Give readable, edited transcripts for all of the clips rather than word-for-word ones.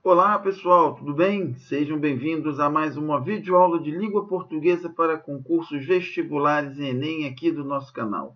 Olá pessoal, tudo bem? Sejam bem-vindos a mais uma videoaula de língua portuguesa para concursos vestibulares e Enem aqui do nosso canal.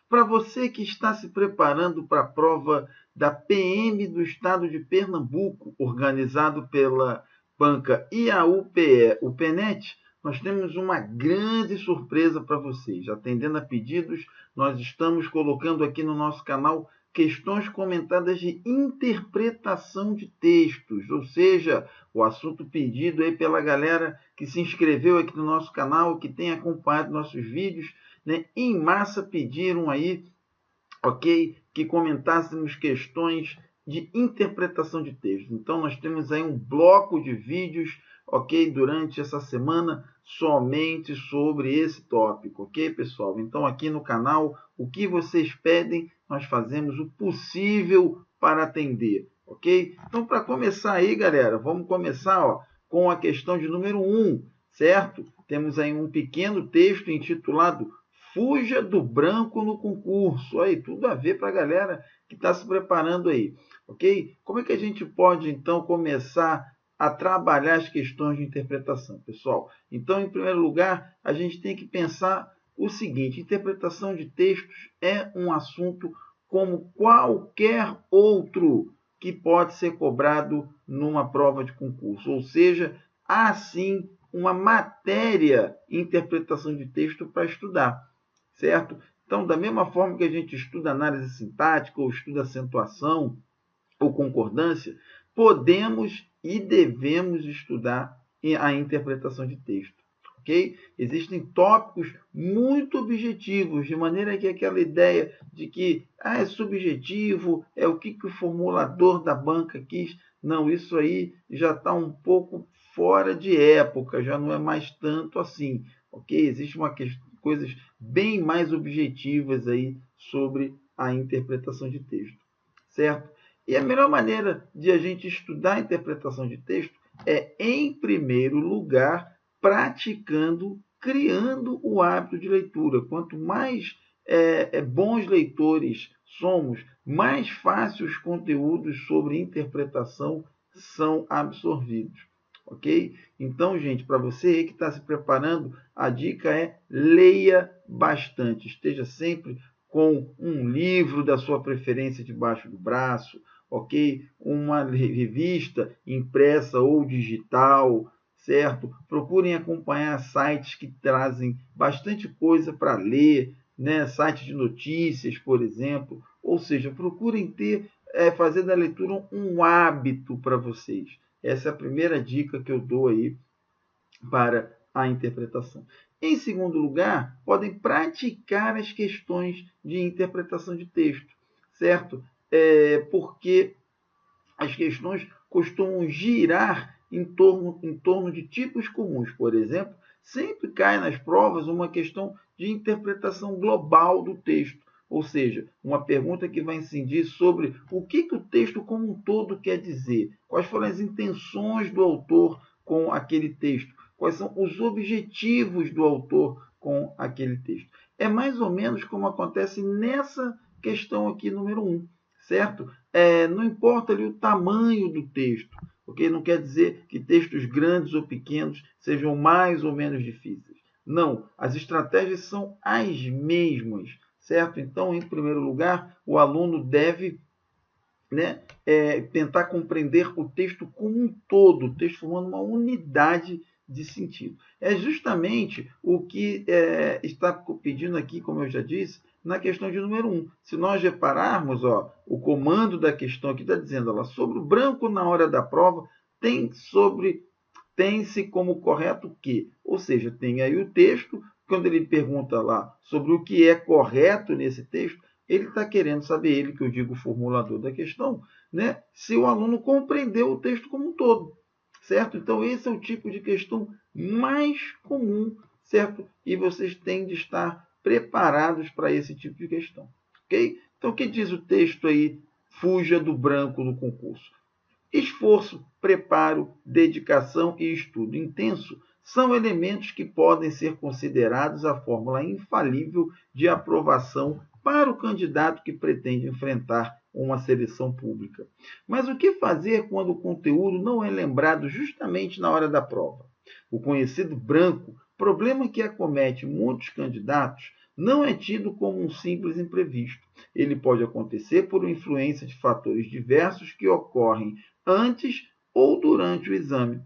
Para você que está se preparando para a prova da PM do Estado de Pernambuco, organizado pela banca IAUPE, o PENET, nós temos uma grande surpresa para vocês. Atendendo a pedidos, nós estamos colocando aqui no nosso canal questões comentadas de interpretação de textos, ou seja, o assunto pedido aí pela galera que se inscreveu aqui no nosso canal, que tem acompanhado nossos vídeos, né? Em massa pediram aí, ok, que comentássemos questões de interpretação de texto. Então, nós temos aí um bloco de vídeos, ok, durante essa semana, somente sobre esse tópico, ok, pessoal? Então, aqui no canal, o que vocês pedem, nós fazemos o possível para atender, ok? Então, para começar aí, galera, vamos começar com a questão de número 1, certo? Temos aí um pequeno texto intitulado Fuja do branco no concurso. Aí, tudo a ver para a galera que está se preparando aí, ok? Como é que a gente pode, então, começar a trabalhar as questões de interpretação, pessoal? Então, em primeiro lugar, a gente tem que pensar o seguinte: interpretação de textos é um assunto como qualquer outro que pode ser cobrado numa prova de concurso, ou seja, há sim uma matéria interpretação de texto para estudar, certo? Então, da mesma forma que a gente estuda análise sintática, ou estuda acentuação, ou concordância, podemos e devemos estudar a interpretação de texto. Okay? Existem tópicos muito objetivos, de maneira que aquela ideia de que é subjetivo, é o que o formulador da banca quis. Não, isso aí já está um pouco fora de época, já não é mais tanto assim. Okay? Existem coisas bem mais objetivas aí sobre a interpretação de texto, certo? E a melhor maneira de a gente estudar a interpretação de texto é, em primeiro lugar, praticando, criando o hábito de leitura. Quanto mais bons leitores somos, mais fácil os conteúdos sobre interpretação são absorvidos. Ok? Então, gente, para você que está se preparando, a dica é leia bastante. Esteja sempre com um livro da sua preferência debaixo do braço, ok? Uma revista impressa ou digital, certo? Procurem acompanhar sites que trazem bastante coisa para ler, né? Sites de notícias, por exemplo. Ou seja, procurem fazer da leitura um hábito para vocês. Essa é a primeira dica que eu dou aí para a interpretação. Em segundo lugar, podem praticar as questões de interpretação de texto, certo? Porque as questões costumam girar em torno de tipos comuns. Por exemplo, sempre cai nas provas uma questão de interpretação global do texto, ou seja, uma pergunta que vai incidir sobre o que o texto como um todo quer dizer, quais foram as intenções do autor com aquele texto, quais são os objetivos do autor com aquele texto. É mais ou menos como acontece nessa questão aqui, número 1, certo? Não importa ali o tamanho do texto, porque não quer dizer que textos grandes ou pequenos sejam mais ou menos difíceis. Não, as estratégias são as mesmas, certo? Então, em primeiro lugar, o aluno deve, né, tentar compreender o texto como um todo, o texto formando uma unidade de sentido. É justamente o que está pedindo aqui, como eu já disse, na questão de número 1. Se nós repararmos, o comando da questão aqui está dizendo, sobre o branco na hora da prova, tem-se como correto o quê? Ou seja, tem aí o texto, quando ele pergunta lá sobre o que é correto nesse texto, ele está querendo saber, ele que eu digo formulador da questão, né, se o aluno compreendeu o texto como um todo, certo? Então, esse é o tipo de questão mais comum, certo? E vocês têm de estar preparados para esse tipo de questão, ok? Então, o que diz o texto aí? Fuja do branco no concurso. Esforço, preparo, dedicação e estudo intenso são elementos que podem ser considerados a fórmula infalível de aprovação para o candidato que pretende enfrentar uma seleção pública. Mas o que fazer quando o conteúdo não é lembrado justamente na hora da prova? O conhecido branco, problema que acomete muitos candidatos, não é tido como um simples imprevisto. Ele pode acontecer por influência de fatores diversos que ocorrem antes ou durante o exame.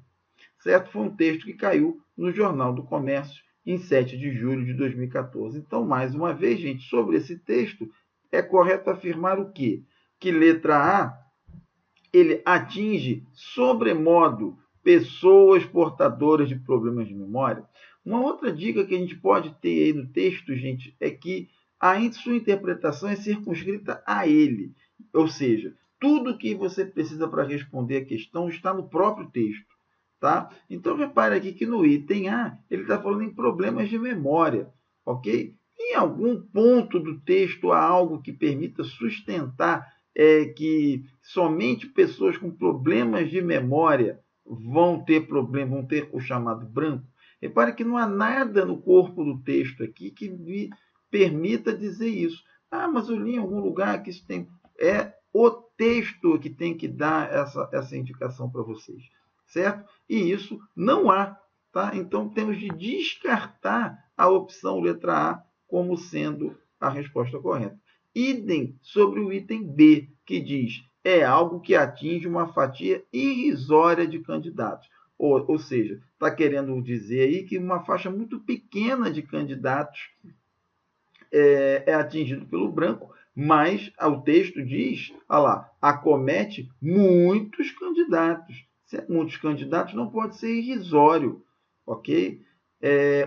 Certo? Foi um texto que caiu no Jornal do Comércio em 7 de julho de 2014. Então, mais uma vez, gente, sobre esse texto, é correto afirmar o quê? Que letra A, ele atinge sobremodo pessoas portadoras de problemas de memória. Uma outra dica que a gente pode ter aí no texto, gente, é que a sua interpretação é circunscrita a ele. Ou seja, tudo que você precisa para responder a questão está no próprio texto. Tá? Então, repare aqui que no item A, ele está falando em problemas de memória, ok? Em algum ponto do texto há algo que permita sustentar que somente pessoas com problemas de memória vão ter o chamado branco. Repare que não há nada no corpo do texto aqui que me permita dizer isso. Ah, mas eu li em algum lugar que isso tem... É o texto que tem que dar essa indicação para vocês. Certo? E isso não há. Tá? Então, temos de descartar a opção letra A como sendo a resposta correta. Idem sobre o item B, que diz é algo que atinge uma fatia irrisória de candidatos. Ou seja, está querendo dizer aí que uma faixa muito pequena de candidatos é atingido pelo branco, mas o texto diz, olha lá, acomete muitos candidatos. Muitos candidatos não pode ser irrisório, ok?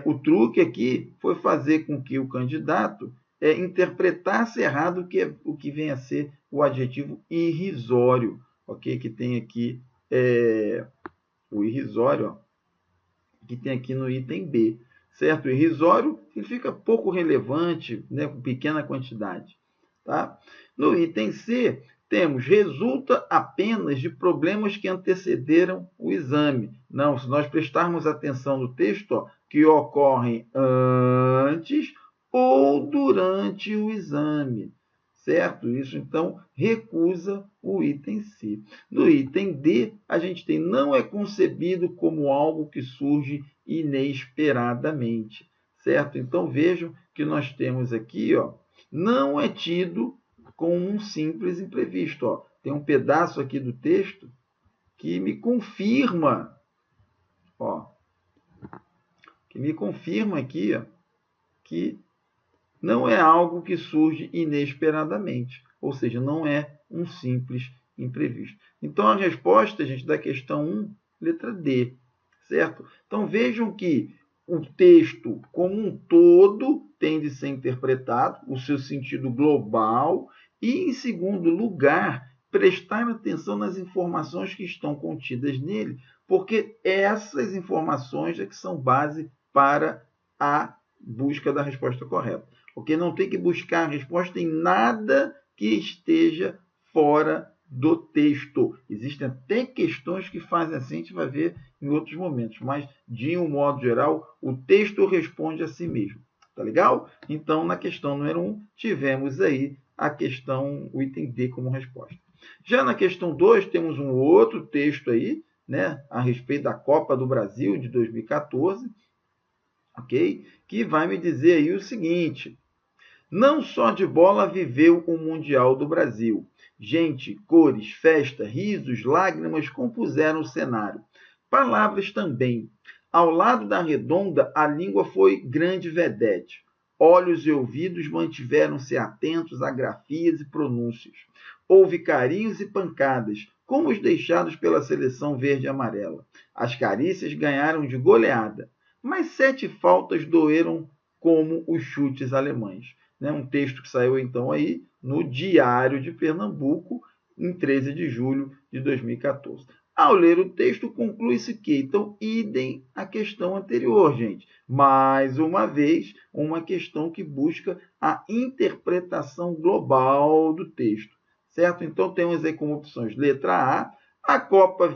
O truque aqui foi fazer com que o candidato interpretasse errado o que vem a ser o adjetivo irrisório, ok? Que tem aqui o irrisório, ó, que tem aqui no item B, certo? O irrisório significa pouco relevante, né, com pequena quantidade, tá? No item C, temos resulta apenas de problemas que antecederam o exame. Não, se nós prestarmos atenção no texto, ó, que ocorrem antes ou durante o exame, certo? Isso, então, recusa o item C. No item D, a gente tem não é concebido como algo que surge inesperadamente, certo? Então, vejam que nós temos aqui, ó, não é tido como um simples imprevisto. Ó. Tem um pedaço aqui do texto que me confirma, ó, aqui, ó, que não é algo que surge inesperadamente, ou seja, não é um simples imprevisto. Então, a resposta, gente, da questão 1, letra D, certo? Então, vejam que o texto como um todo tem de ser interpretado, o seu sentido global, e, em segundo lugar, prestar atenção nas informações que estão contidas nele, porque essas informações é que são base para a busca da resposta correta. Porque não tem que buscar a resposta em nada que esteja fora do texto. Existem até questões que fazem assim, a gente vai ver em outros momentos, mas, de um modo geral, o texto responde a si mesmo. Tá legal? Então, na questão número 1, tivemos aí a questão, o item D como resposta. Já na questão 2, temos um outro texto aí, né, a respeito da Copa do Brasil de 2014, ok? Que vai me dizer aí o seguinte: não só de bola viveu o Mundial do Brasil. Gente, cores, festa, risos, lágrimas compuseram o cenário. Palavras também. Ao lado da redonda, a língua foi grande vedete. Olhos e ouvidos mantiveram-se atentos a grafias e pronúncias. Houve carinhos e pancadas, como os deixados pela seleção verde e amarela. As carícias ganharam de goleada, mas 7 faltas doeram como os chutes alemães. Um texto que saiu então aí no Diário de Pernambuco, em 13 de julho de 2014. Ao ler o texto, conclui-se que, então, idem a questão anterior, gente. Mais uma vez, uma questão que busca a interpretação global do texto, certo? Então, temos aí como opções, letra A Copa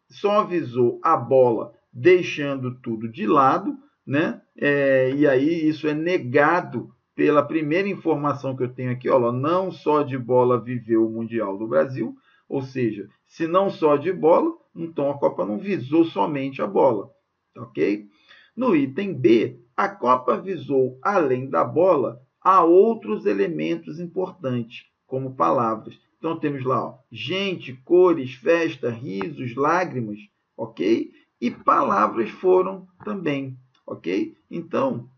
só visou a bola, deixando tudo de lado, né? E aí isso é negado pela primeira informação que eu tenho aqui, ó, não só de bola viveu o Mundial do Brasil, ou seja, se não só de bola, então a Copa não visou somente a bola, ok? No item B, a Copa visou, além da bola, a outros elementos importantes, como palavras. Então temos lá, ó, gente, cores, festa, risos, lágrimas, ok? E palavras foram também, ok? Então,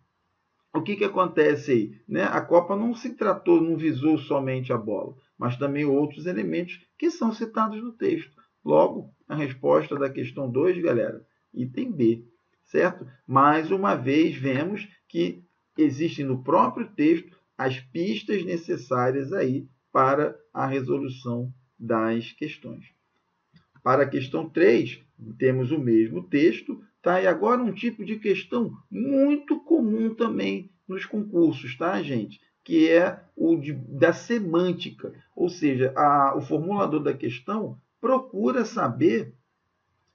o que acontece aí? Né? A Copa não se tratou, não visou somente a bola, mas também outros elementos que são citados no texto. Logo, a resposta da questão 2, galera, item B, certo? Mais uma vez, vemos que existem no próprio texto as pistas necessárias aí para a resolução das questões. Para a questão 3, temos o mesmo texto, tá? E agora um tipo de questão muito comum também nos concursos, tá, gente? Que é da semântica, ou seja, o formulador da questão procura saber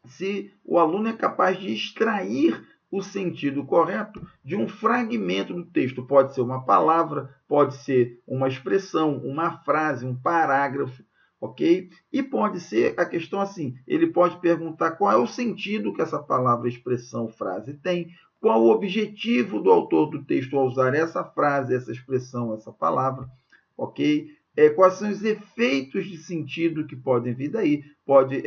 se o aluno é capaz de extrair o sentido correto de um fragmento do texto. Pode ser uma palavra, pode ser uma expressão, uma frase, um parágrafo, ok? E pode ser a questão assim, ele pode perguntar qual é o sentido que essa palavra, expressão, frase tem, qual o objetivo do autor do texto ao usar essa frase, essa expressão, essa palavra, ok? Quais são os efeitos de sentido que podem vir daí. Pode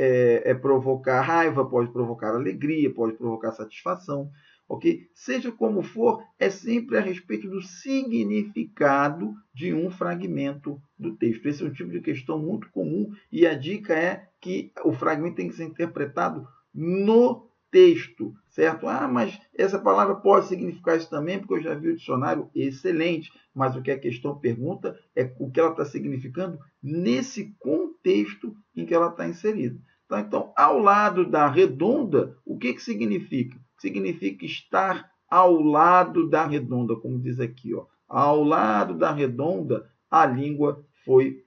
provocar raiva, pode provocar alegria, pode provocar satisfação, ok? Seja como for, é sempre a respeito do significado de um fragmento do texto. Esse é um tipo de questão muito comum e a dica é que o fragmento tem que ser interpretado no texto, certo? Ah, mas essa palavra pode significar isso também, porque eu já vi o dicionário, excelente, mas o que a questão pergunta é o que ela está significando nesse contexto em que ela está inserida. Tá? Então, ao lado da redonda, o que significa? Significa estar ao lado da redonda, como diz aqui, ó. Ao lado da redonda, a língua foi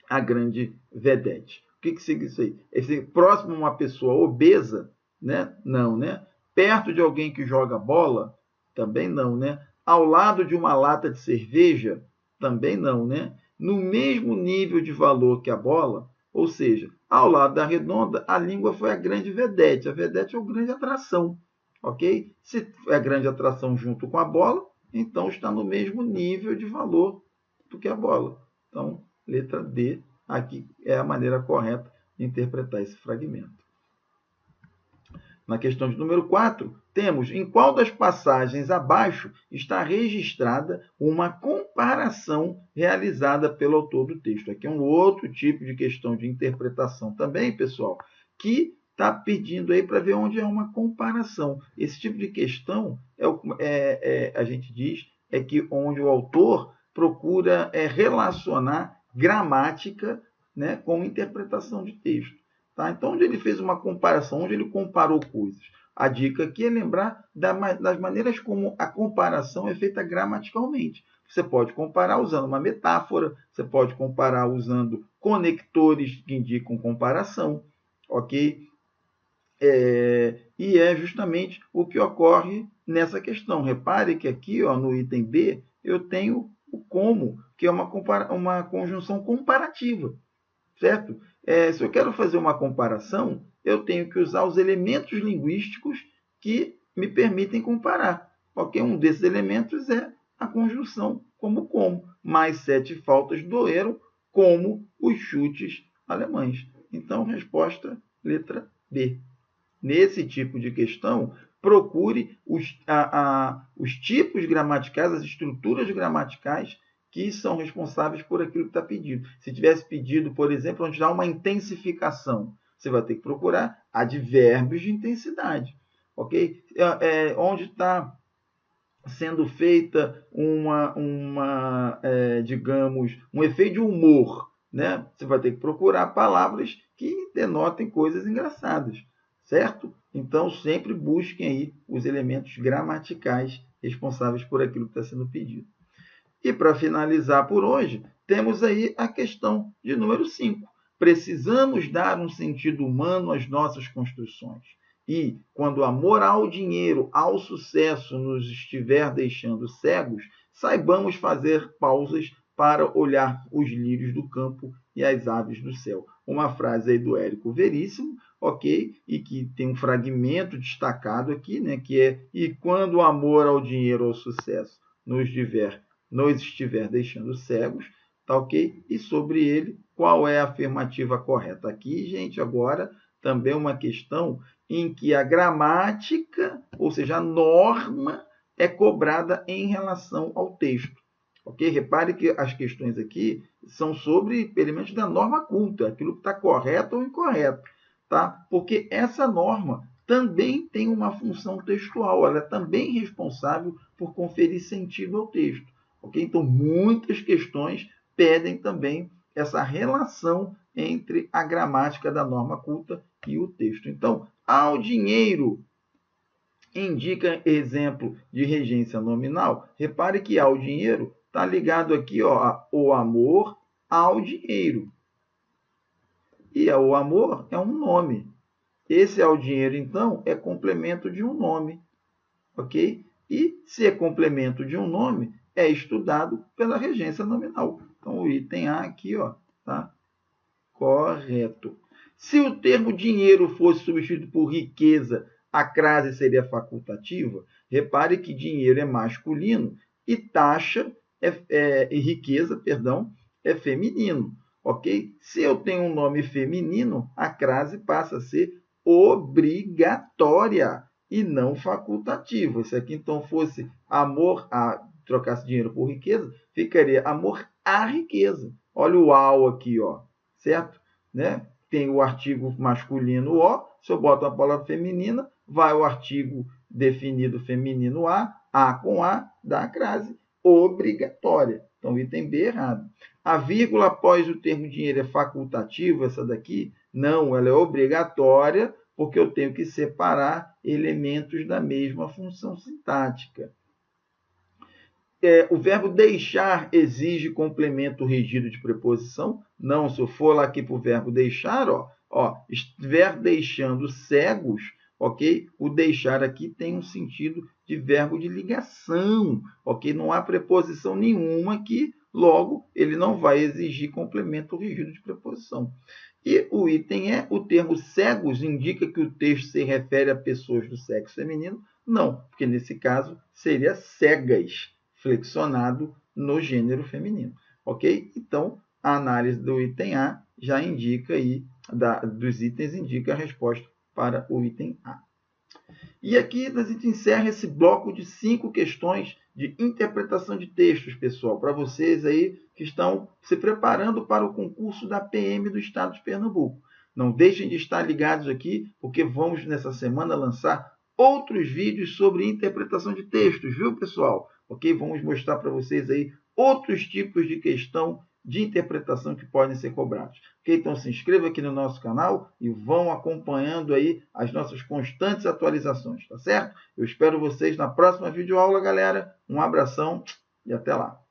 a grande vedete. O que significa isso aí? Esse próximo a uma pessoa obesa, né? Não, né? Perto de alguém que joga bola, também não, né? Ao lado de uma lata de cerveja, também não, né? No mesmo nível de valor que a bola, ou seja, ao lado da redonda, a língua foi a grande vedete. A vedete é a grande atração, ok? Se é a grande atração junto com a bola, então está no mesmo nível de valor do que a bola. Então, letra D, aqui é a maneira correta de interpretar esse fragmento. Na questão de número 4, temos em qual das passagens abaixo está registrada uma comparação realizada pelo autor do texto. Aqui é um outro tipo de questão de interpretação também, pessoal, que está pedindo aí para ver onde é uma comparação. Esse tipo de questão, a gente diz, é que onde o autor procura relacionar gramática, né, com interpretação de texto. Tá? Então, onde ele fez uma comparação, onde ele comparou coisas. A dica aqui é lembrar das maneiras como a comparação é feita gramaticalmente. Você pode comparar usando uma metáfora, você pode comparar usando conectores que indicam comparação, ok? E é justamente o que ocorre nessa questão. Repare que aqui, ó, no item B, eu tenho o como, que é uma conjunção comparativa, certo? Se eu quero fazer uma comparação, eu tenho que usar os elementos linguísticos que me permitem comparar. Okay? Um desses elementos é a conjunção como. Mais 7 faltas doeram, como os chutes alemães. Então, resposta, letra B. Nesse tipo de questão, procure os tipos gramaticais, as estruturas gramaticais que são responsáveis por aquilo que está pedido. Se tivesse pedido, por exemplo, onde há uma intensificação, você vai ter que procurar advérbios de intensidade. Ok? Onde está sendo feita digamos, um efeito de humor, né? Você vai ter que procurar palavras que denotem coisas engraçadas, certo? Então, sempre busquem aí os elementos gramaticais responsáveis por aquilo que está sendo pedido. E para finalizar por hoje, temos aí a questão de número 5. Precisamos dar um sentido humano às nossas construções. E, quando o amor ao dinheiro, ao sucesso nos estiver deixando cegos, saibamos fazer pausas para olhar os lírios do campo e as aves do céu. Uma frase aí do Érico Veríssimo, ok? E que tem um fragmento destacado aqui, né? Que é: e quando o amor ao dinheiro ou ao sucesso nos estiver deixando cegos, tá ok? E sobre ele, qual é a afirmativa correta? Aqui, gente, agora também uma questão em que a gramática, ou seja, a norma, é cobrada em relação ao texto. Ok? Repare que as questões aqui são sobre elementos da norma culta, aquilo que está correto ou incorreto. Tá? Porque essa norma também tem uma função textual, ela é também responsável por conferir sentido ao texto. Ok? Então, muitas questões pedem também essa relação entre a gramática da norma culta e o texto. Então, ao dinheiro indica exemplo de regência nominal. Repare que ao dinheiro está ligado aqui, ó, o amor ao dinheiro. E o amor é um nome. Esse ao dinheiro, então, é complemento de um nome. Ok? E se é complemento de um nome, é estudado pela regência nominal. Então, o item A aqui, ó, tá correto. Se o termo dinheiro fosse substituído por riqueza, a crase seria facultativa? Repare que dinheiro é masculino e taxa e riqueza, perdão, é feminino. Ok? Se eu tenho um nome feminino, a crase passa a ser obrigatória e não facultativa. Se aqui então fosse amor trocasse dinheiro por riqueza, ficaria amor à riqueza. Olha o ao aqui, ó, certo? Né? Tem o artigo masculino o, se eu boto uma palavra feminina, vai o artigo definido feminino a com a, dá a crase obrigatória. Então, item B errado. A vírgula após o termo dinheiro é facultativa, essa daqui? Não, ela é obrigatória, porque eu tenho que separar elementos da mesma função sintática. O verbo deixar exige complemento regido de preposição? Não, se eu for lá aqui para o verbo deixar, estiver deixando cegos, ok? O deixar aqui tem um sentido de verbo de ligação, ok? Não há preposição nenhuma aqui, logo, ele não vai exigir complemento regido de preposição. E o item o termo cegos indica que o texto se refere a pessoas do sexo feminino? Não, porque nesse caso seria cegas, flexionado no gênero feminino, ok? Então, a análise do item A já indica aí, dos itens, indica a resposta para o item A. E aqui a gente encerra esse bloco de 5 questões de interpretação de textos, pessoal, para vocês aí que estão se preparando para o concurso da PM do Estado de Pernambuco. Não deixem de estar ligados aqui, porque vamos nessa semana lançar outros vídeos sobre interpretação de textos, viu, pessoal? Ok? Vamos mostrar para vocês aí outros tipos de questão de interpretação que podem ser cobrados. Ok? Então se inscreva aqui no nosso canal e vão acompanhando aí as nossas constantes atualizações, tá certo? Eu espero vocês na próxima videoaula, galera. Um abração e até lá.